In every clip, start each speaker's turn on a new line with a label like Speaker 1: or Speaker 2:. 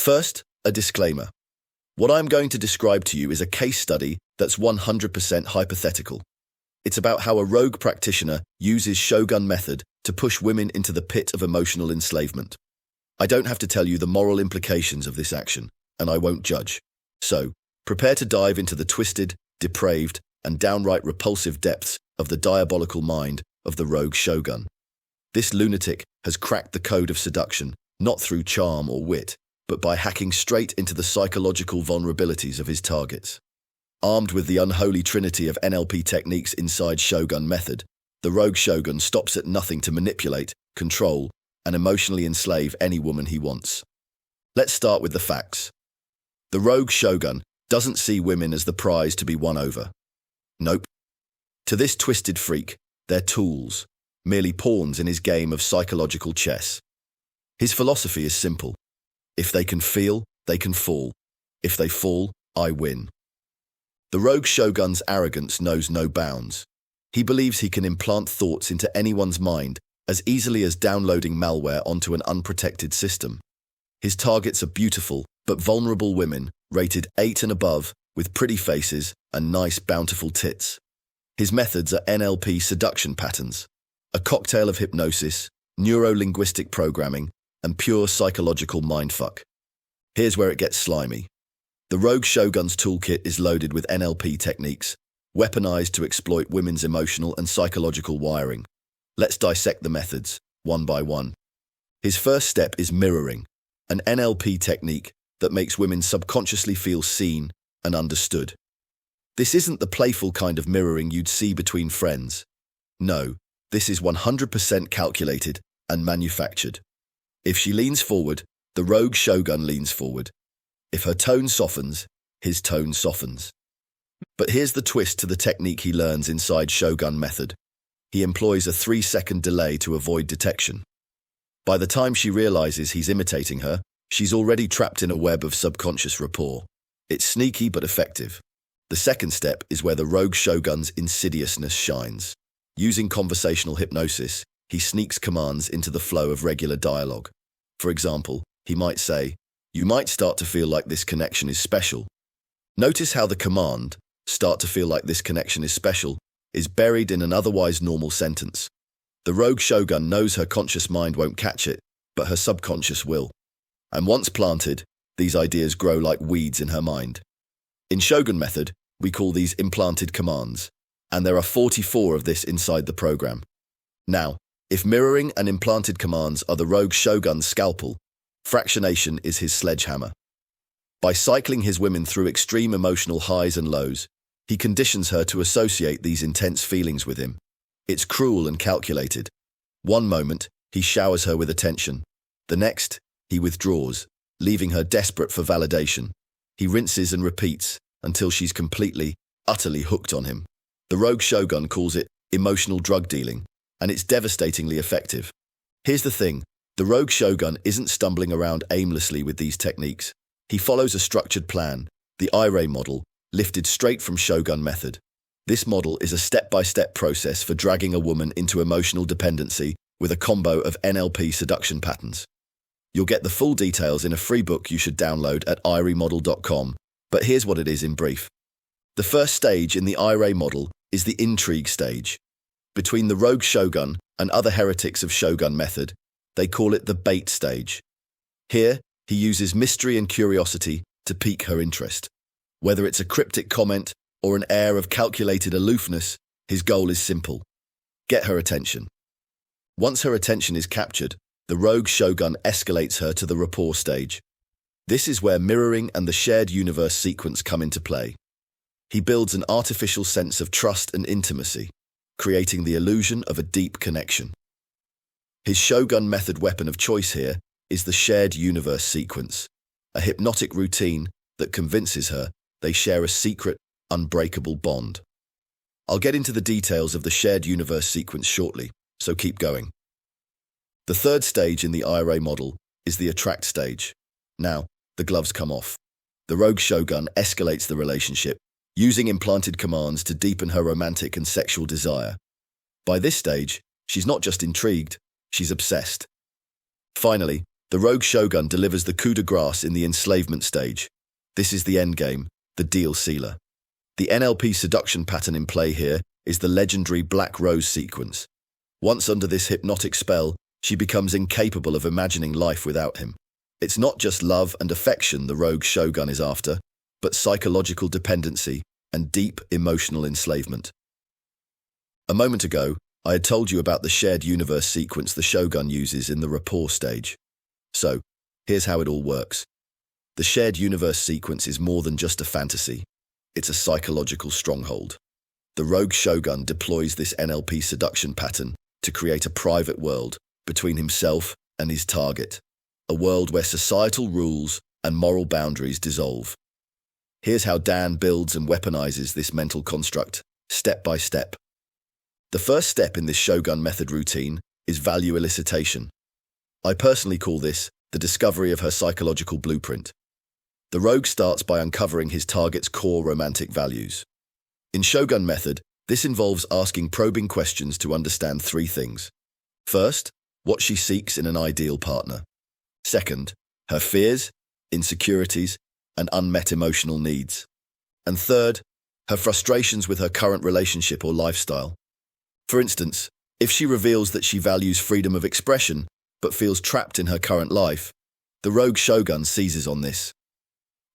Speaker 1: First, a disclaimer. What I'm going to describe to you is a case study that's 100% hypothetical. It's about how a rogue practitioner uses Shogun Method to push women into the pit of emotional enslavement. I don't have to tell you the moral implications of this action, and I won't judge. So, prepare to dive into the twisted, depraved, and downright repulsive depths of the diabolical mind of the rogue Shogun. This lunatic has cracked the code of seduction, not through charm or wit, but by hacking straight into the psychological vulnerabilities of his targets. Armed with the unholy trinity of NLP techniques inside Shogun Method, the rogue Shogun stops at nothing to manipulate, control, and emotionally enslave any woman he wants. Let's start with the facts. The rogue Shogun doesn't see women as the prize to be won over. Nope. To this twisted freak, they're tools, merely pawns in his game of psychological chess. His philosophy is simple. If they can feel, they can fall. If they fall, I win. The rogue Shogun's arrogance knows no bounds. He believes he can implant thoughts into anyone's mind as easily as downloading malware onto an unprotected system. His targets are beautiful but vulnerable women, rated 8 and above, with pretty faces and nice, bountiful tits. His methods are NLP seduction patterns, a cocktail of hypnosis, neuro-linguistic programming, and pure psychological mindfuck. Here's where it gets slimy. The rogue Shogun's toolkit is loaded with NLP techniques, weaponized to exploit women's emotional and psychological wiring. Let's dissect the methods, one by one. His first step is mirroring, an NLP technique that makes women subconsciously feel seen and understood. This isn't the playful kind of mirroring you'd see between friends. No, this is 100% calculated and manufactured. If she leans forward, the rogue Shogun leans forward. If her tone softens, his tone softens. But here's the twist to the technique he learns inside Shogun Method. He employs a 3-second delay to avoid detection. By the time she realizes he's imitating her, she's already trapped in a web of subconscious rapport. It's sneaky but effective. The second step is where the rogue Shogun's insidiousness shines. Using conversational hypnosis, he sneaks commands into the flow of regular dialogue. For example, he might say, "You might start to feel like this connection is special." Notice how the command, "start to feel like this connection is special," is buried in an otherwise normal sentence. The rogue Shogun knows her conscious mind won't catch it, but her subconscious will. And once planted, these ideas grow like weeds in her mind. In Shogun Method, we call these implanted commands, and there are 44 of this inside the program. Now, if mirroring and implanted commands are the rogue Shogun's scalpel, fractionation is his sledgehammer. By cycling his women through extreme emotional highs and lows, he conditions her to associate these intense feelings with him. It's cruel and calculated. One moment, he showers her with attention. The next, he withdraws, leaving her desperate for validation. He rinses and repeats until she's completely, utterly hooked on him. The rogue Shogun calls it emotional drug dealing, and it's devastatingly effective. Here's the thing, the rogue Shogun isn't stumbling around aimlessly with these techniques. He follows a structured plan, the IRAE model, lifted straight from Shogun Method. This model is a step-by-step process for dragging a woman into emotional dependency with a combo of NLP seduction patterns. You'll get the full details in a free book you should download at IRAEmodel.com, but here's what it is in brief. The first stage in the IRAE model is the intrigue stage. Between the rogue Shogun and other heretics of Shogun Method, they call it the bait stage. Here, he uses mystery and curiosity to pique her interest. Whether it's a cryptic comment or an air of calculated aloofness, his goal is simple. Get her attention. Once her attention is captured, the rogue Shogun escalates her to the rapport stage. This is where mirroring and the shared universe sequence come into play. He builds an artificial sense of trust and intimacy, creating the illusion of a deep connection. His Shogun Method weapon of choice here is the shared universe sequence, a hypnotic routine that convinces her they share a secret, unbreakable bond. I'll get into the details of the shared universe sequence shortly, so keep going. The third stage in the IRAE model is the attract stage. Now, the gloves come off. The rogue Shogun escalates the relationship, using implanted commands to deepen her romantic and sexual desire. By this stage, she's not just intrigued, she's obsessed. Finally, The rogue shogun delivers the coup de grace in the enslavement stage. This is the endgame, the deal sealer. The NLP seduction pattern in play here is the legendary Black Rose sequence. Once under this hypnotic spell, she becomes incapable of imagining life without him. It's not just love and affection the rogue shogun is after, but psychological dependency and deep emotional enslavement. A moment ago, I had told you about the shared universe sequence the shogun uses in the rapport stage. So, here's how it all works. The shared universe sequence is more than just a fantasy. It's a psychological stronghold. The rogue shogun deploys this NLP seduction pattern to create a private world between himself and his target, a world where societal rules and moral boundaries dissolve. Here's how Dan builds and weaponizes this mental construct, step by step. The first step in this Shogun Method routine is value elicitation. I personally call this the discovery of her psychological blueprint. The rogue starts by uncovering his target's core romantic values. In Shogun Method, this involves asking probing questions to understand three things. First, what she seeks in an ideal partner. Second, her fears, insecurities, and unmet emotional needs. And third, her frustrations with her current relationship or lifestyle. For instance, if she reveals that she values freedom of expression but feels trapped in her current life, the rogue shogun seizes on this.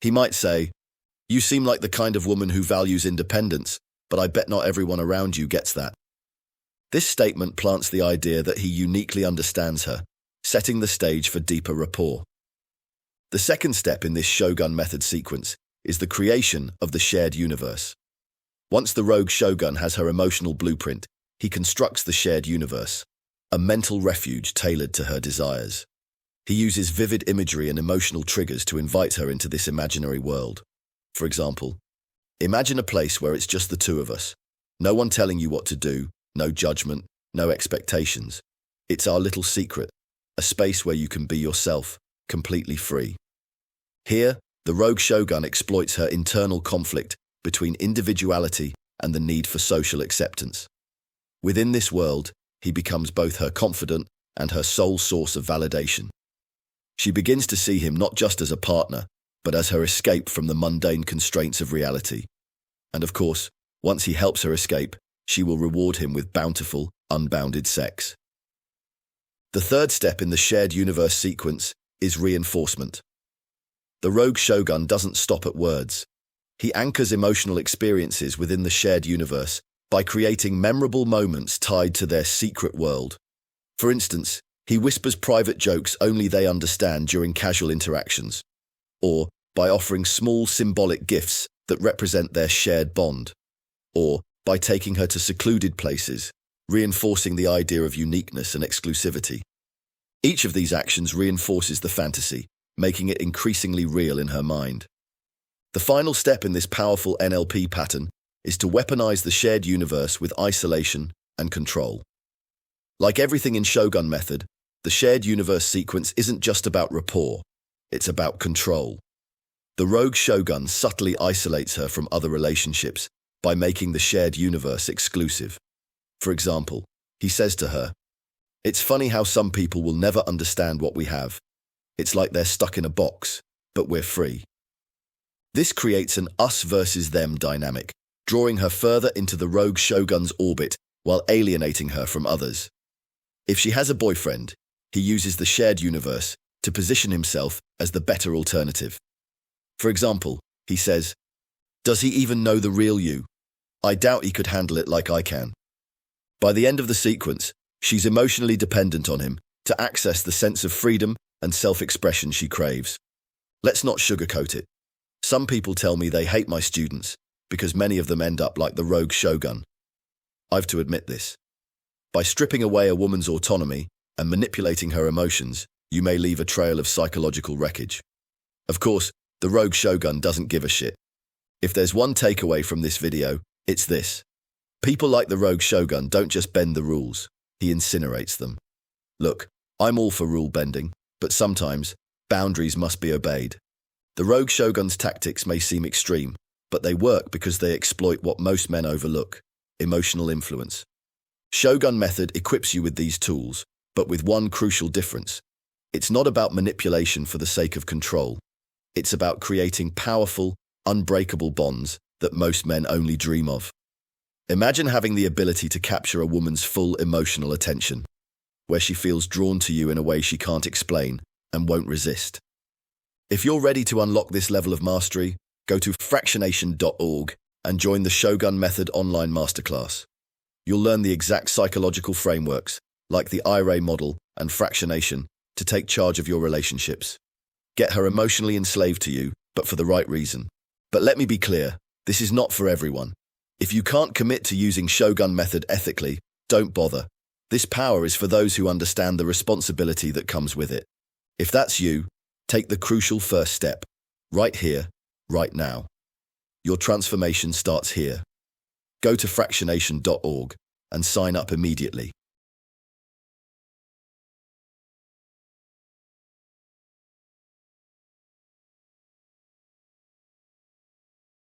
Speaker 1: He might say, "You seem like the kind of woman who values independence, but I bet not everyone around you gets that." This statement plants the idea that he uniquely understands her, setting the stage for deeper rapport. The second step in this Shogun Method sequence is the creation of the shared universe. Once the rogue shogun has her emotional blueprint, he constructs the shared universe, a mental refuge tailored to her desires. He uses vivid imagery and emotional triggers to invite her into this imaginary world. For example, imagine a place where it's just the two of us. No one telling you what to do, no judgment, no expectations. It's our little secret, a space where you can be yourself, completely free. Here, the rogue shogun exploits her internal conflict between individuality and the need for social acceptance. Within this world, he becomes both her confidant and her sole source of validation. She begins to see him not just as a partner, but as her escape from the mundane constraints of reality. And of course, once he helps her escape, she will reward him with bountiful, unbounded sex. The third step in the shared universe sequence is reinforcement. The rogue shogun doesn't stop at words. He anchors emotional experiences within the shared universe by creating memorable moments tied to their secret world. For instance, he whispers private jokes only they understand during casual interactions, or by offering small symbolic gifts that represent their shared bond, or by taking her to secluded places, reinforcing the idea of uniqueness and exclusivity. Each of these actions reinforces the fantasy, making it increasingly real in her mind. The final step in this powerful NLP pattern is to weaponize the shared universe with isolation and control. Like everything in Shogun Method, the shared universe sequence isn't just about rapport, it's about control. The rogue shogun subtly isolates her from other relationships by making the shared universe exclusive. For example, he says to her, "It's funny how some people will never understand what we have. It's like they're stuck in a box, but we're free." This creates an us versus them dynamic, drawing her further into the rogue shogun's orbit while alienating her from others. If she has a boyfriend, he uses the shared universe to position himself as the better alternative. For example, he says, "Does he even know the real you? I doubt he could handle it like I can." By the end of the sequence, she's emotionally dependent on him to access the sense of freedom and self-expression she craves. Let's not sugarcoat it. Some people tell me they hate my students because many of them end up like the rogue shogun. I've to admit this. By stripping away a woman's autonomy and manipulating her emotions, you may leave a trail of psychological wreckage. Of course, the rogue shogun doesn't give a shit. If there's one takeaway from this video, it's this. People like the rogue shogun don't just bend the rules, he incinerates them. Look, I'm all for rule bending, but sometimes boundaries must be obeyed. The rogue shogun's tactics may seem extreme, but they work because they exploit what most men overlook: emotional influence. Shogun Method equips you with these tools, but with one crucial difference. It's not about manipulation for the sake of control. It's about creating powerful, unbreakable bonds that most men only dream of. Imagine having the ability to capture a woman's full emotional attention, where she feels drawn to you in a way she can't explain and won't resist. If you're ready to unlock this level of mastery, go to fractionation.org and join the Shogun Method online masterclass. You'll learn the exact psychological frameworks, like the IRAE model and fractionation, to take charge of your relationships. Get her emotionally enslaved to you, but for the right reason. But let me be clear, this is not for everyone. If you can't commit to using Shogun Method ethically, don't bother. This power is for those who understand the responsibility that comes with it. If that's you, take the crucial first step, right here, right now. Your transformation starts here. Go to fractionation.org and sign up immediately.